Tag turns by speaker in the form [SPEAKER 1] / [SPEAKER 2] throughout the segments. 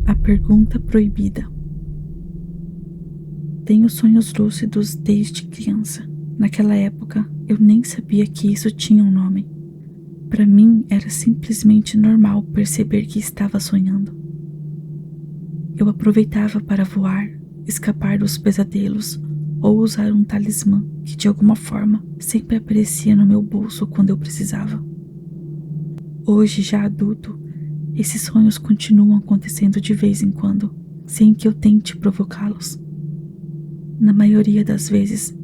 [SPEAKER 1] A pergunta proibida. Tenho sonhos lúcidos desde criança. Naquela época, eu nem sabia que isso tinha um nome. Para mim, era simplesmente normal perceber que estava sonhando. Eu aproveitava para voar, escapar dos pesadelos ou usar um talismã que, de alguma forma, sempre aparecia no meu bolso quando eu precisava. Hoje, já adulto, esses sonhos continuam acontecendo de vez em quando, sem que eu tente provocá-los. Na maioria das vezes,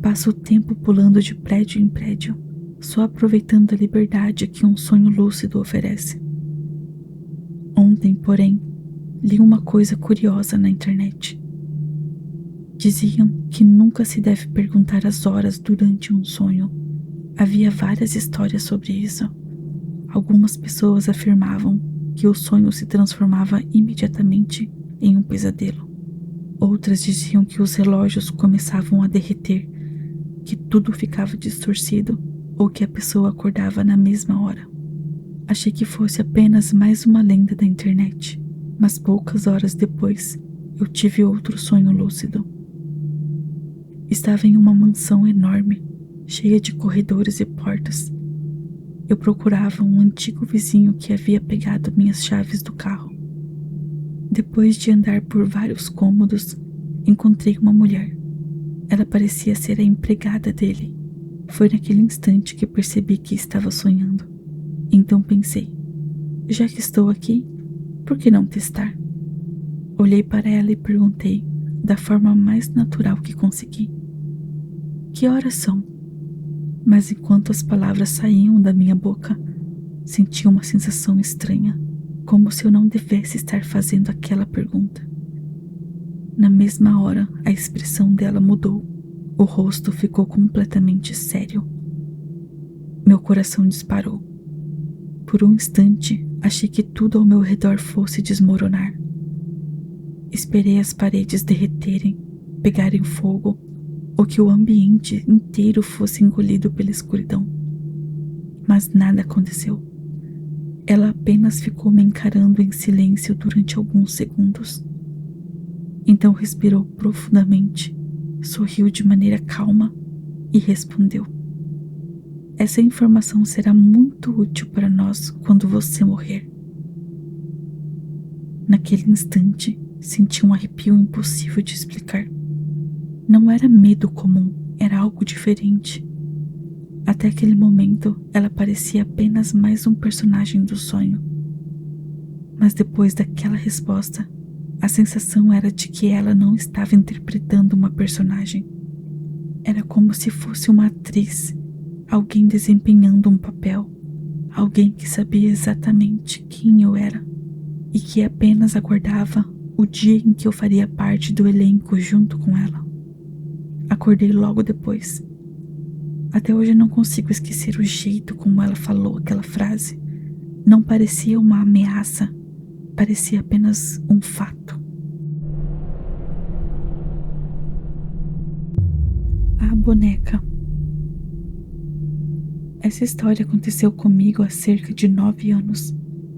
[SPEAKER 1] passo o tempo pulando de prédio em prédio, só aproveitando a liberdade que um sonho lúcido oferece. Ontem, porém, li uma coisa curiosa na internet. Diziam que nunca se deve perguntar as horas durante um sonho. Havia várias histórias sobre isso. Algumas pessoas afirmavam que o sonho se transformava imediatamente em um pesadelo. Outras diziam que os relógios começavam a derreter, que tudo ficava distorcido ou que a pessoa acordava na mesma hora. Achei que fosse apenas mais uma lenda da internet, mas poucas horas depois eu tive outro sonho lúcido. Estava em uma mansão enorme, cheia de corredores e portas. Eu procurava um antigo vizinho que havia pegado minhas chaves do carro. Depois de andar por vários cômodos, encontrei uma mulher. Ela parecia ser a empregada dele. Foi naquele instante que percebi que estava sonhando. Então pensei, já que estou aqui, por que não testar? Olhei para ela e perguntei, da forma mais natural que consegui: que horas são? Mas enquanto as palavras saíam da minha boca, senti uma sensação estranha, como se eu não devesse estar fazendo aquela pergunta. Na mesma hora, a expressão dela mudou. O rosto ficou completamente sério. Meu coração disparou. Por um instante, achei que tudo ao meu redor fosse desmoronar. Esperei as paredes derreterem, pegarem fogo, ou que o ambiente inteiro fosse engolido pela escuridão. Mas nada aconteceu. Ela apenas ficou me encarando em silêncio durante alguns segundos. Então respirou profundamente, sorriu de maneira calma e respondeu: essa informação será muito útil para nós quando você morrer. Naquele instante, senti um arrepio impossível de explicar. Não era medo comum, era algo diferente. Até aquele momento, ela parecia apenas mais um personagem do sonho. Mas depois daquela resposta, a sensação era de que ela não estava interpretando uma personagem. Era como se fosse uma atriz, alguém desempenhando um papel, alguém que sabia exatamente quem eu era e que apenas aguardava o dia em que eu faria parte do elenco junto com ela. Acordei logo depois. Até hoje não consigo esquecer o jeito como ela falou aquela frase. Não parecia uma ameaça, parecia apenas um fato. A boneca. Essa história aconteceu comigo há cerca de 9 anos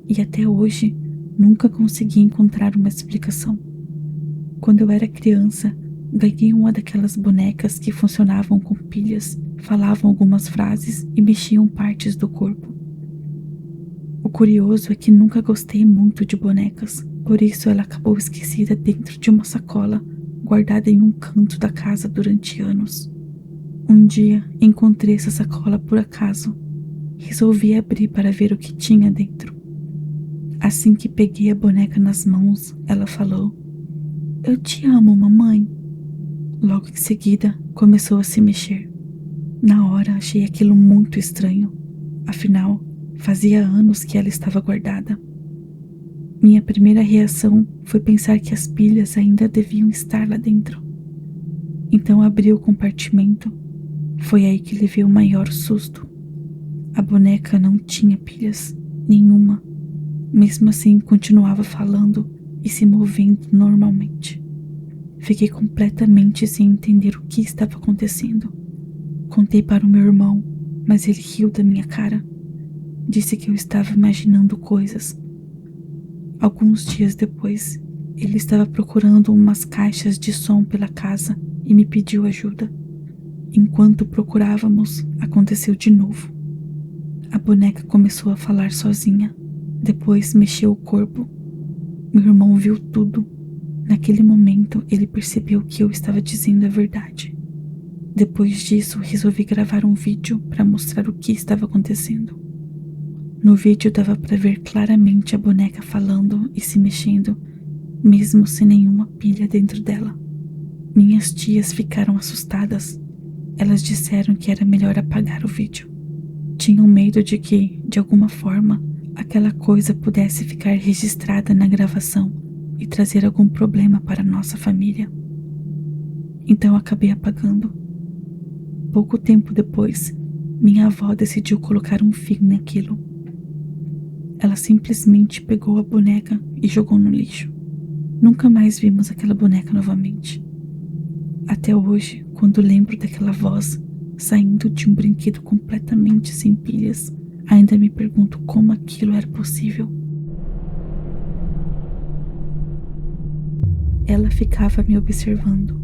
[SPEAKER 1] e até hoje nunca consegui encontrar uma explicação. Quando eu era criança, ganhei uma daquelas bonecas que funcionavam com pilhas, falavam algumas frases e mexiam partes do corpo. O curioso é que nunca gostei muito de bonecas, por isso ela acabou esquecida dentro de uma sacola, guardada em um canto da casa durante anos. Um dia encontrei essa sacola por acaso. Resolvi abrir para ver o que tinha dentro. Assim que peguei a boneca nas mãos, ela falou: "Eu te amo, mamãe." Logo em seguida, começou a se mexer. Na hora, achei aquilo muito estranho. Afinal, fazia anos que ela estava guardada. Minha primeira reação foi pensar que as pilhas ainda deviam estar lá dentro. Então abri o compartimento. Foi aí que levei o maior susto. A boneca não tinha pilhas, nenhuma. Mesmo assim, continuava falando e se movendo normalmente. Fiquei completamente sem entender o que estava acontecendo. Contei para o meu irmão, mas ele riu da minha cara. Disse que eu estava imaginando coisas. Alguns dias depois, ele estava procurando umas caixas de som pela casa e me pediu ajuda. Enquanto procurávamos, aconteceu de novo. A boneca começou a falar sozinha, depois mexeu o corpo. Meu irmão viu tudo. Naquele momento, ele percebeu que eu estava dizendo a verdade. Depois disso, resolvi gravar um vídeo para mostrar o que estava acontecendo. No vídeo dava para ver claramente a boneca falando e se mexendo, mesmo sem nenhuma pilha dentro dela. Minhas tias ficaram assustadas. Elas disseram que era melhor apagar o vídeo. Tinham medo de que, de alguma forma, aquela coisa pudesse ficar registrada na gravação e trazer algum problema para nossa família. Então acabei apagando. Pouco tempo depois, minha avó decidiu colocar um fim naquilo. Ela simplesmente pegou a boneca e jogou no lixo. Nunca mais vimos aquela boneca novamente. Até hoje, quando lembro daquela voz saindo de um brinquedo completamente sem pilhas, ainda me pergunto como aquilo era possível. Ela ficava me observando.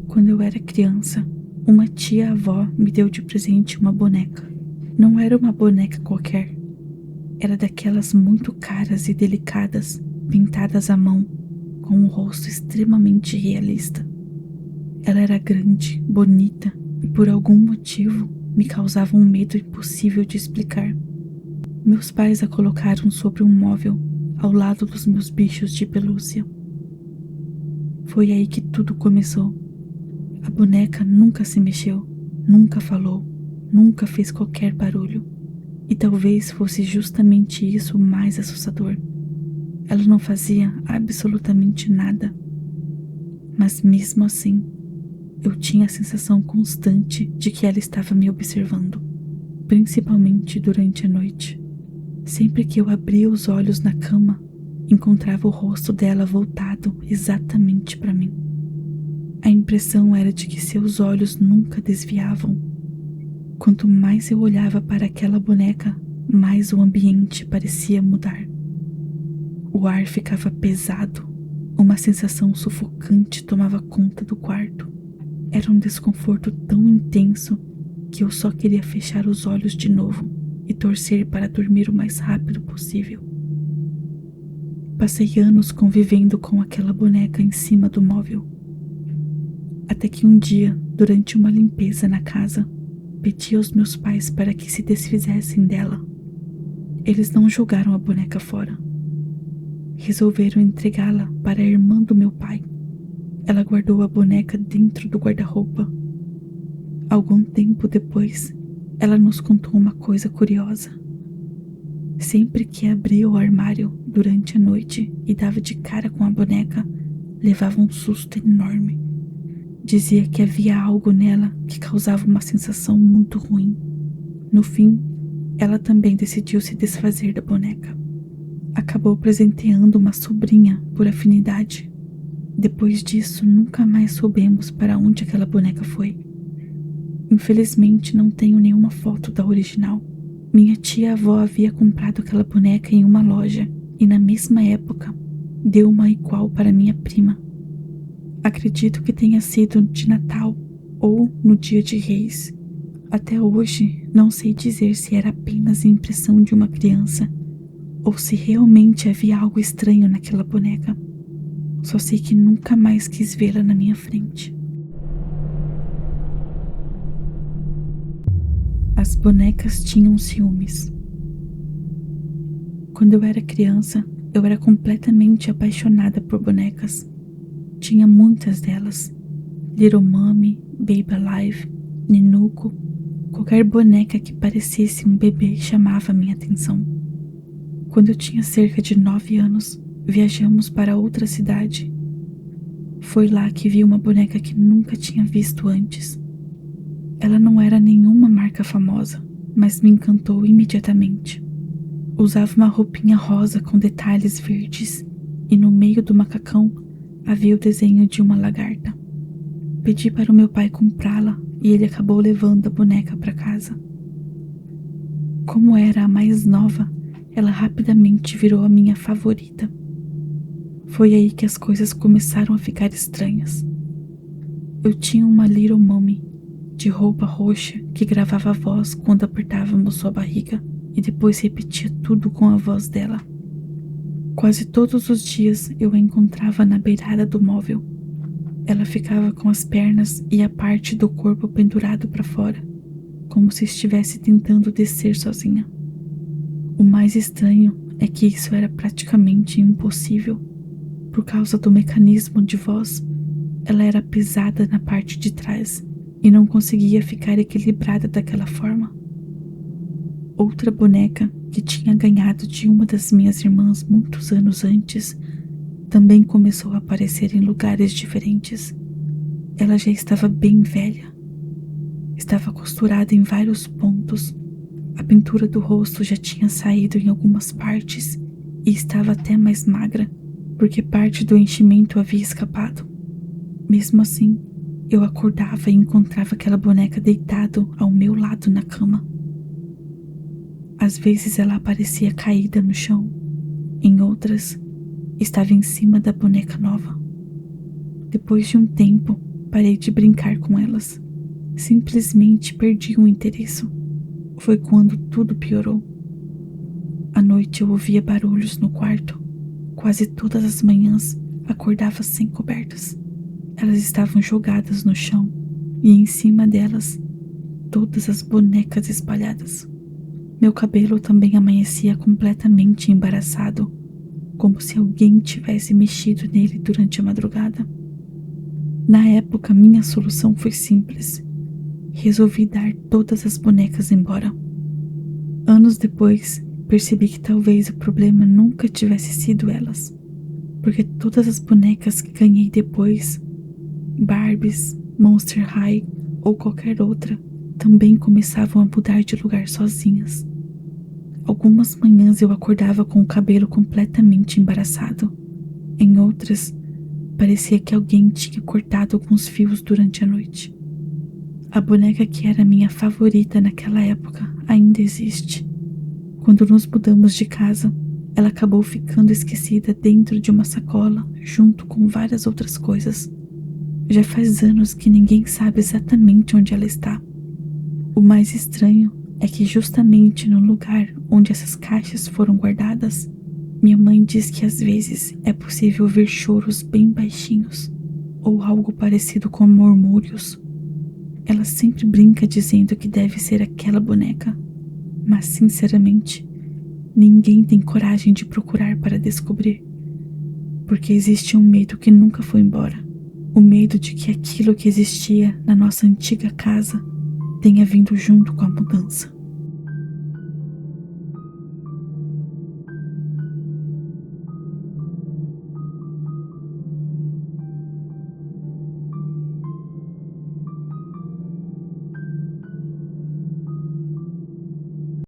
[SPEAKER 1] Quando eu era criança, uma tia-avó me deu de presente uma boneca. Não era uma boneca qualquer. Era daquelas muito caras e delicadas, pintadas à mão, com um rosto extremamente realista. Ela era grande, bonita e por algum motivo me causava um medo impossível de explicar. Meus pais a colocaram sobre um móvel, ao lado dos meus bichos de pelúcia. Foi aí que tudo começou. A boneca nunca se mexeu, nunca falou, nunca fez qualquer barulho. E talvez fosse justamente isso o mais assustador. Ela não fazia absolutamente nada. Mas mesmo assim, eu tinha a sensação constante de que ela estava me observando, principalmente durante a noite. Sempre que eu abria os olhos na cama, encontrava o rosto dela voltado exatamente para mim. A impressão era de que seus olhos nunca desviavam. Quanto mais eu olhava para aquela boneca, mais o ambiente parecia mudar. O ar ficava pesado, uma sensação sufocante tomava conta do quarto. Era um desconforto tão intenso que eu só queria fechar os olhos de novo e torcer para dormir o mais rápido possível. Passei anos convivendo com aquela boneca em cima do móvel. Até que um dia, durante uma limpeza na casa, pedi aos meus pais para que se desfizessem dela. Eles não jogaram a boneca fora. Resolveram entregá-la para a irmã do meu pai. Ela guardou a boneca dentro do guarda-roupa. Algum tempo depois, ela nos contou uma coisa curiosa. Sempre que abria o armário durante a noite e dava de cara com a boneca, levava um susto enorme. Dizia que havia algo nela que causava uma sensação muito ruim. No fim, ela também decidiu se desfazer da boneca. Acabou presenteando uma sobrinha por afinidade. Depois disso, nunca mais soubemos para onde aquela boneca foi. Infelizmente, não tenho nenhuma foto da original. Minha tia-avó havia comprado aquela boneca em uma loja e, na mesma época, deu uma igual para minha prima. Acredito que tenha sido de Natal ou no Dia de Reis. Até hoje, não sei dizer se era apenas impressão de uma criança ou se realmente havia algo estranho naquela boneca. Só sei que nunca mais quis vê-la na minha frente. As bonecas tinham ciúmes. Quando eu era criança, eu era completamente apaixonada por bonecas. Tinha muitas delas. Little Mummy, Baby Alive, Ninuko. Qualquer boneca que parecesse um bebê chamava minha atenção. Quando eu tinha cerca de 9 anos, viajamos para outra cidade. Foi lá que vi uma boneca que nunca tinha visto antes. Ela não era nenhuma marca famosa, mas me encantou imediatamente. Usava uma roupinha rosa com detalhes verdes e no meio do macacão havia o desenho de uma lagarta. Pedi para o meu pai comprá-la e ele acabou levando a boneca para casa. Como era a mais nova, ela rapidamente virou a minha favorita. Foi aí que as coisas começaram a ficar estranhas. Eu tinha uma Little Mummy de roupa roxa que gravava a voz quando apertávamos sua barriga e depois repetia tudo com a voz dela. Quase todos os dias eu a encontrava na beirada do móvel. Ela ficava com as pernas e a parte do corpo pendurado para fora, como se estivesse tentando descer sozinha. O mais estranho é que isso era praticamente impossível. Por causa do mecanismo de voz, ela era pesada na parte de trás e não conseguia ficar equilibrada daquela forma. Outra boneca que tinha ganhado de uma das minhas irmãs muitos anos antes também começou a aparecer em lugares diferentes. Ela já estava bem velha. Estava costurada em vários pontos. A pintura do rosto já tinha saído em algumas partes e estava até mais magra, porque parte do enchimento havia escapado. Mesmo assim, eu acordava e encontrava aquela boneca deitada ao meu lado na cama. Às vezes ela aparecia caída no chão, em outras, estava em cima da boneca nova. Depois de um tempo, parei de brincar com elas. Simplesmente perdi o interesse. Foi quando tudo piorou. À noite eu ouvia barulhos no quarto. Quase todas as manhãs acordava sem cobertas. Elas estavam jogadas no chão e em cima delas todas as bonecas espalhadas. Meu cabelo também amanhecia completamente embaraçado, como se alguém tivesse mexido nele durante a madrugada. Na época, minha solução foi simples. Resolvi dar todas as bonecas embora. Anos depois, percebi que talvez o problema nunca tivesse sido elas, porque todas as bonecas que ganhei depois, Barbies, Monster High ou qualquer outra, também começavam a mudar de lugar sozinhas. Algumas manhãs eu acordava com o cabelo completamente embaraçado. Em outras, parecia que alguém tinha cortado alguns fios durante a noite. A boneca que era minha favorita naquela época ainda existe. Quando nos mudamos de casa, ela acabou ficando esquecida dentro de uma sacola junto com várias outras coisas. Já faz anos que ninguém sabe exatamente onde ela está. O mais estranho é que justamente no lugar onde essas caixas foram guardadas, minha mãe diz que às vezes é possível ouvir choros bem baixinhos ou algo parecido com murmúrios. Ela sempre brinca dizendo que deve ser aquela boneca, mas sinceramente, ninguém tem coragem de procurar para descobrir, porque existe um medo que nunca foi embora, o medo de que aquilo que existia na nossa antiga casa tenha vindo junto com a mudança.